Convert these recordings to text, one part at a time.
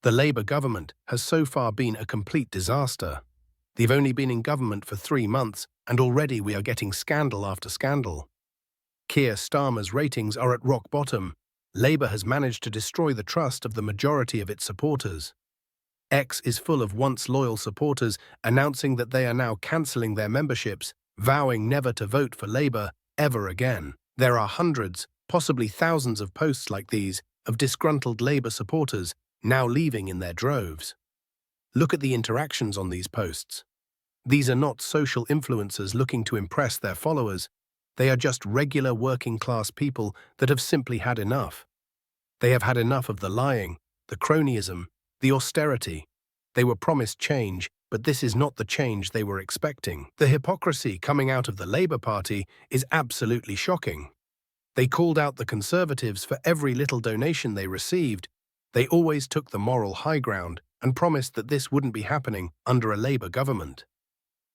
The Labour government has so far been a complete disaster. They've only been in government for 3 months, and already we are getting scandal after scandal. Keir Starmer's ratings are at rock bottom. Labour has managed to destroy the trust of the majority of its supporters. X is full of once loyal supporters announcing that they are now cancelling their memberships, vowing never to vote for Labour ever again. There are hundreds, possibly thousands of posts like these of disgruntled Labour supporters now leaving in their droves. Look at the interactions on these posts. These are not social influencers looking to impress their followers. They are just regular working-class people that have simply had enough. They have had enough of the lying, the cronyism, the austerity. They were promised change, but this is not the change they were expecting. The hypocrisy coming out of the Labour Party is absolutely shocking. They called out the Conservatives for every little donation they received. They always took the moral high ground and promised that this wouldn't be happening under a Labour government.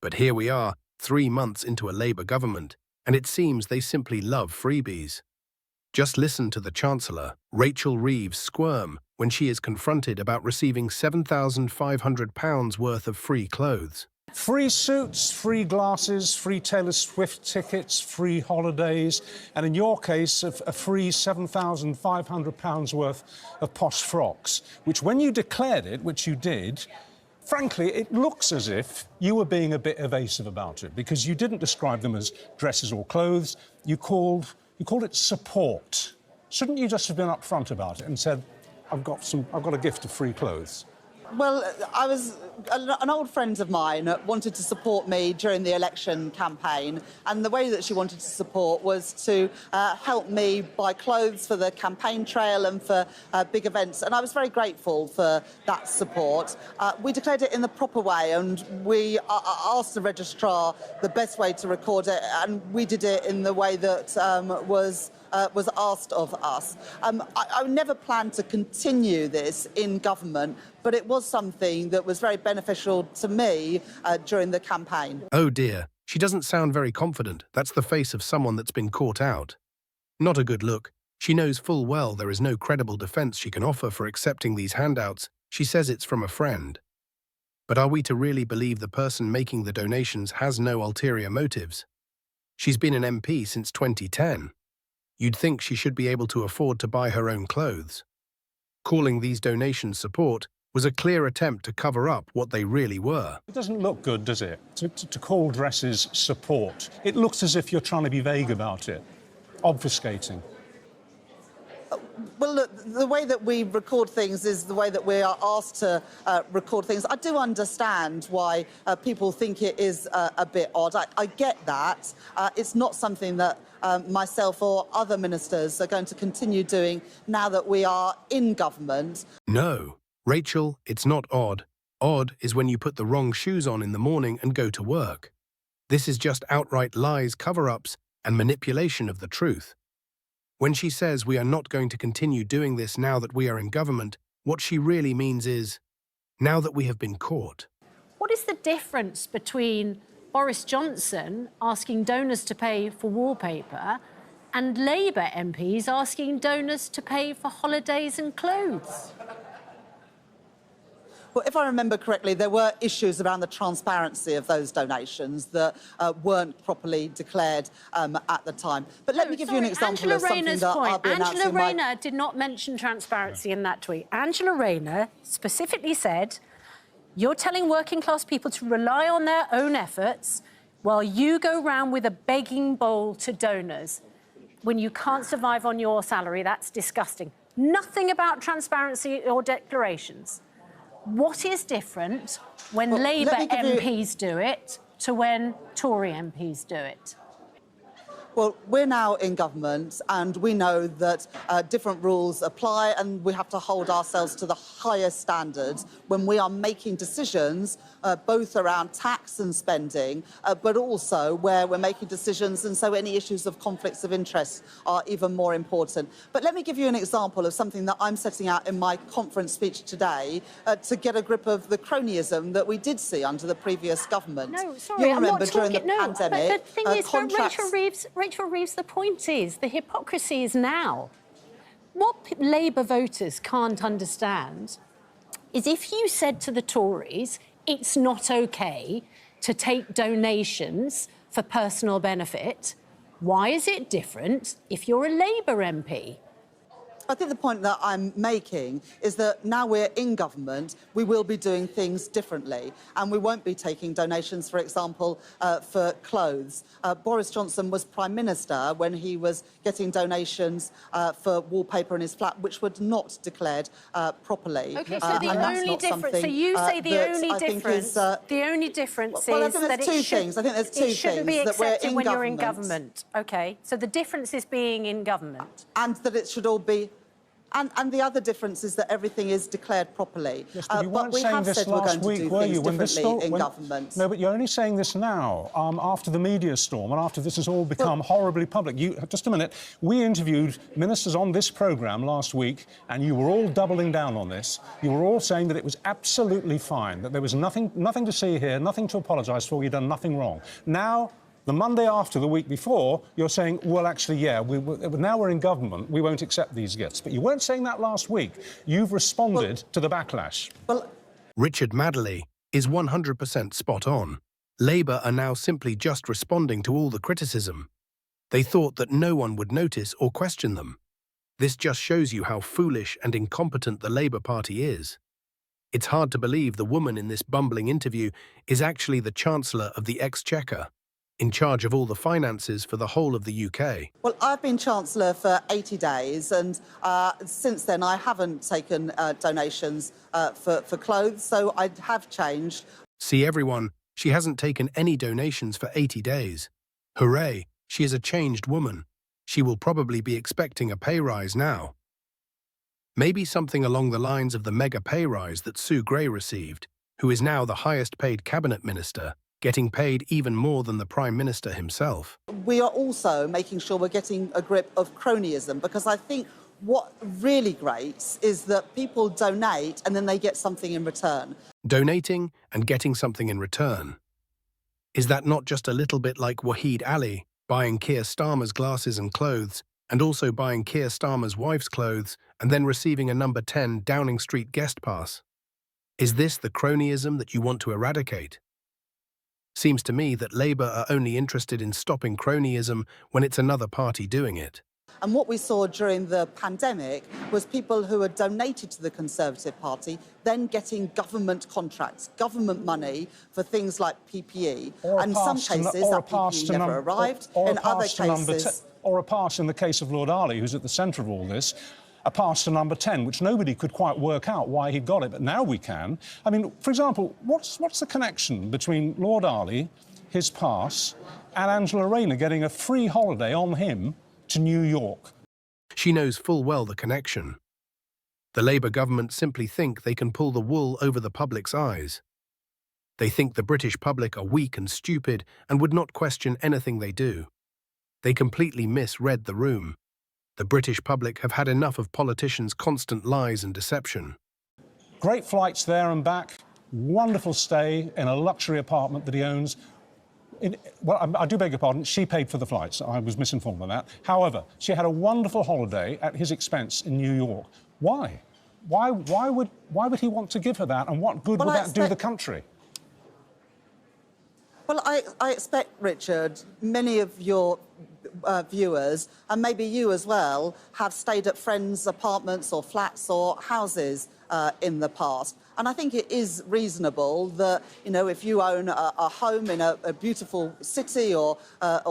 But here we are, 3 months into a Labour government, and it seems they simply love freebies. Just listen to the Chancellor, Rachel Reeves, squirm when she is confronted about receiving £7,500 worth of free clothes. Free suits, free glasses, free Taylor Swift tickets, free holidays, and in your case, a free £7,500 worth of posh frocks, which when you declared it, which you did, frankly, it looks as if you were being a bit evasive about it, because you didn't describe them as dresses or clothes. You called it support. Shouldn't you just have been upfront about it and said, I've got a gift of free clothes? Well, an old friend of mine wanted to support me during the election campaign, and the way that she wanted to support was to help me buy clothes for the campaign trail and for big events, and I was very grateful for that support. We declared it in the proper way, and we asked the registrar the best way to record it, and we did it in the way that was asked of us. I never planned to continue this in government, but it was something that was very beneficial to me during the campaign. Oh dear, she doesn't sound very confident. That's the face of someone that's been caught out. Not a good look. She knows full well there is no credible defence she can offer for accepting these handouts. She says it's from a friend. But are we to really believe the person making the donations has no ulterior motives? She's been an MP since 2010. You'd think she should be able to afford to buy her own clothes. Calling these donations support was a clear attempt to cover up what they really were. It doesn't look good, does it, to call dresses support? It looks as if you're trying to be vague about it, obfuscating. Well, look, the way that we record things is the way that we are asked to record things. I do understand why people think it is a bit odd. I get that. It's not something that myself or other ministers are going to continue doing now that we are in government. No, Rachel, it's not odd. Odd is when you put the wrong shoes on in the morning and go to work. This is just outright lies, cover-ups, and manipulation of the truth. When she says we are not going to continue doing this now that we are in government, what she really means is, now that we have been caught. What is the difference between Boris Johnson asking donors to pay for wallpaper and Labour MPs asking donors to pay for holidays and clothes? Well, if I remember correctly, there were issues around the transparency of those donations that weren't properly declared at the time. But let me give you an example of something that I'll be announcing. Angela Rayner did not mention transparency in that tweet. Angela Rayner specifically said, you're telling working-class people to rely on their own efforts while you go round with a begging bowl to donors. When you can't survive on your salary, that's disgusting. Nothing about transparency or declarations. What is different when Labour MPs do it to when Tory MPs do it? Well, we're now in government and we know that different rules apply, and we have to hold ourselves to the highest standards when we are making decisions both around tax and spending, but also where we're making decisions, and so any issues of conflicts of interest are even more important. But let me give you an example of something that I'm setting out in my conference speech today to get a grip of the cronyism that we did see under the previous government. No, sorry, You'll remember during the pandemic, but the thing is, Rachel Reeves, the point is, the hypocrisy is now. What Labour voters can't understand is if you said to the Tories, it's not OK to take donations for personal benefit, why is it different if you're a Labour MP? I think the point that I'm making is that now we're in government, we will be doing things differently, and we won't be taking donations, for example, for clothes. Boris Johnson was Prime Minister when he was getting donations for wallpaper in his flat, which were not declared properly. OK, so the only difference, so you say the only difference, well, I is think there's that two things. I think there's two it shouldn't things be that we're accepted in when government. you're in government. OK, so the difference is being in government. And that it should all be... And the other difference is that everything is declared properly. Yes, but you weren't we saying have this said we're last going to week, do were things you? differently in government. No, but you're only saying this now, after the media storm and after this has all become horribly public. Just a minute. We interviewed ministers on this programme last week, and you were all doubling down on this. You were all saying that it was absolutely fine, that there was nothing to see here, nothing to apologise for, you'd done nothing wrong. Now, the Monday after, the week before, you're saying, well, actually, yeah, now we're in government, we won't accept these gifts. But you weren't saying that last week. You've responded to the backlash. Well, Richard Madeley is 100% spot on. Labour are now simply just responding to all the criticism. They thought that no one would notice or question them. This just shows you how foolish and incompetent the Labour Party is. It's hard to believe the woman in this bumbling interview is actually the Chancellor of the Exchequer, in charge of all the finances for the whole of the UK. Well, I've been Chancellor for 80 days, and since then I haven't taken donations for clothes, so I have changed. See, everyone, she hasn't taken any donations for 80 days. Hooray, she is a changed woman. She will probably be expecting a pay rise now. Maybe something along the lines of the mega pay rise that Sue Gray received, who is now the highest paid cabinet minister, getting paid even more than the Prime Minister himself. We are also making sure we're getting a grip of cronyism, because I think what really grates is that people donate and then they get something in return. Donating and getting something in return. Is that not just a little bit like Wahid Ali buying Keir Starmer's glasses and clothes, and also buying Keir Starmer's wife's clothes, and then receiving a number 10 Downing Street guest pass? Is this the cronyism that you want to eradicate? Seems to me that Labour are only interested in stopping cronyism when it's another party doing it. And what we saw during the pandemic was people who had donated to the Conservative Party then getting government contracts, government money for things like PPE. And in some cases, that PPE never arrived. In other cases... Or a pass in the case of Lord Ali, who's at the centre of all this, a pass to number 10, which nobody could quite work out why he got it, but now we can. I mean, for example, what's the connection between Lord Ali, his pass, and Angela Rayner getting a free holiday on him to New York? She knows full well the connection. The Labour government simply think they can pull the wool over the public's eyes. They think the British public are weak and stupid and would not question anything they do. They completely misread the room. The British public have had enough of politicians' constant lies and deception. Great flights there and back, wonderful stay in a luxury apartment that he owns. Well, I do beg your pardon, she paid for the flights. I was misinformed on that. However, she had a wonderful holiday at his expense in New York. Why? Why would he want to give her that, and what good would that do the country? Well, I expect, Richard, many of your viewers, and maybe you as well, have stayed at friends' apartments or flats or houses in the past. And I think it is reasonable that, you know, if you own a home in a beautiful city or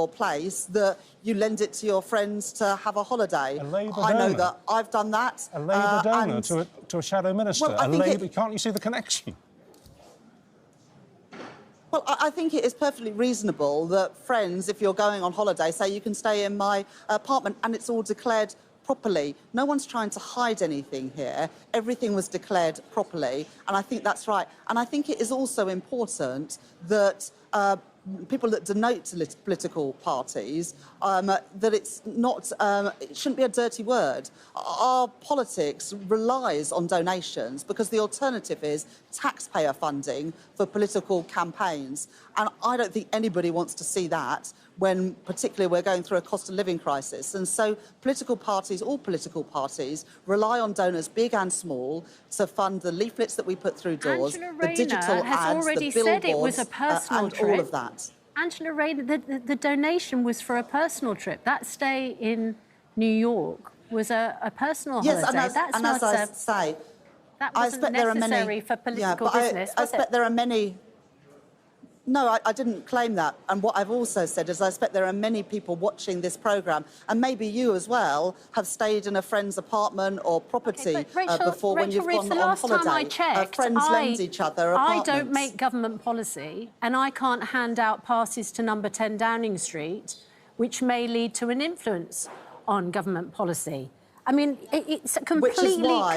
place, that you lend it to your friends to have a holiday. I know that I've done that. A Labour donor to a shadow minister. Well, can't you see the connection? Well, I think it is perfectly reasonable that friends, if you're going on holiday, say you can stay in my apartment and it's all declared properly. No one's trying to hide anything here. Everything was declared properly, and I think that's right. And I think it is also important that people that donate to political parties, that it's not, it shouldn't be a dirty word. Our politics relies on donations because the alternative is taxpayer funding for political campaigns. And I don't think anybody wants to see that. when particularly we're going through a cost of living crisis. And so political parties, all political parties, rely on donors, big and small, to fund the leaflets that we put through doors, the digital ads, the said it was billboards, a personal and trip. all of that. Angela Rayner, the donation was for a personal trip. That stay in New York was a personal holiday. As I say, that wasn't necessary for political business, I expect there are many. No, I didn't claim that. And what I've also said is I expect there are many people watching this programme, and maybe you as well, have stayed in a friend's apartment or property before when you've gone on holiday. Time I checked, friends lend each other apartments. I don't make government policy, and I can't hand out passes to number 10 Downing Street, which may lead to an influence on government policy. I mean, it's a completely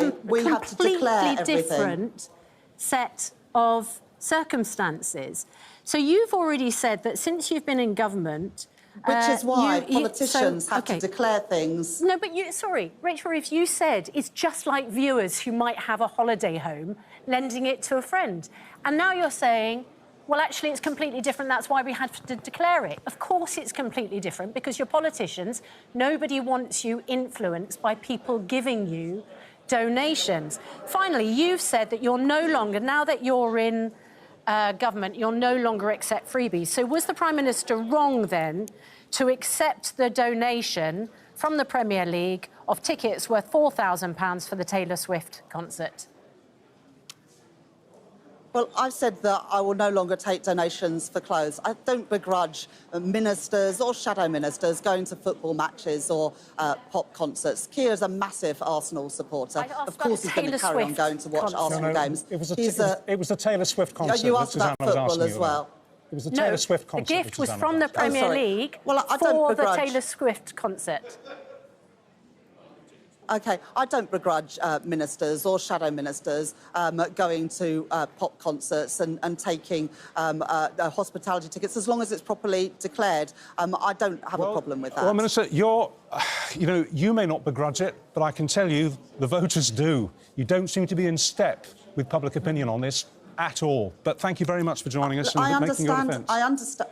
different set of circumstances. So you've already said that since you've been in government... Which is why politicians have to declare things. No, but sorry, Rachel Reeves, you said it's just like viewers who might have a holiday home lending it to a friend. And now you're saying, well, actually, it's completely different. That's why we had to declare it. Of course it's completely different, because you're politicians. Nobody wants you influenced by people giving you donations. Finally, you've said that you're no longer, now that you're in government, you'll no longer accept freebies. So was the Prime Minister wrong, then, to accept the donation from the Premier League of tickets worth £4,000 for the Taylor Swift concert? Well, I've said that I will no longer take donations for clothes. I don't begrudge ministers or shadow ministers going to football matches or pop concerts. Keir's a massive Arsenal supporter. Of course he's going to carry on going to watch Arsenal games. It was the Taylor Swift concert. You asked about football as well. It was the Taylor Swift concert. The gift was from the Premier League for the Taylor Swift concert. OK, I don't begrudge ministers or shadow ministers going to pop concerts and taking hospitality tickets, as long as it's properly declared. I don't have a problem with that. Well, Minister, you may not begrudge it, but I can tell you the voters do. You don't seem to be in step with public opinion on this at all. But thank you very much for joining us and making your defence. I understand.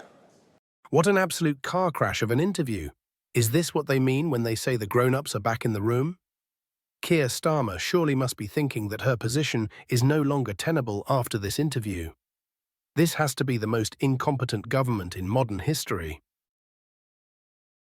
What an absolute car crash of an interview. Is this what they mean when they say the grown-ups are back in the room? Keir Starmer surely must be thinking that her position is no longer tenable after this interview. This has to be the most incompetent government in modern history.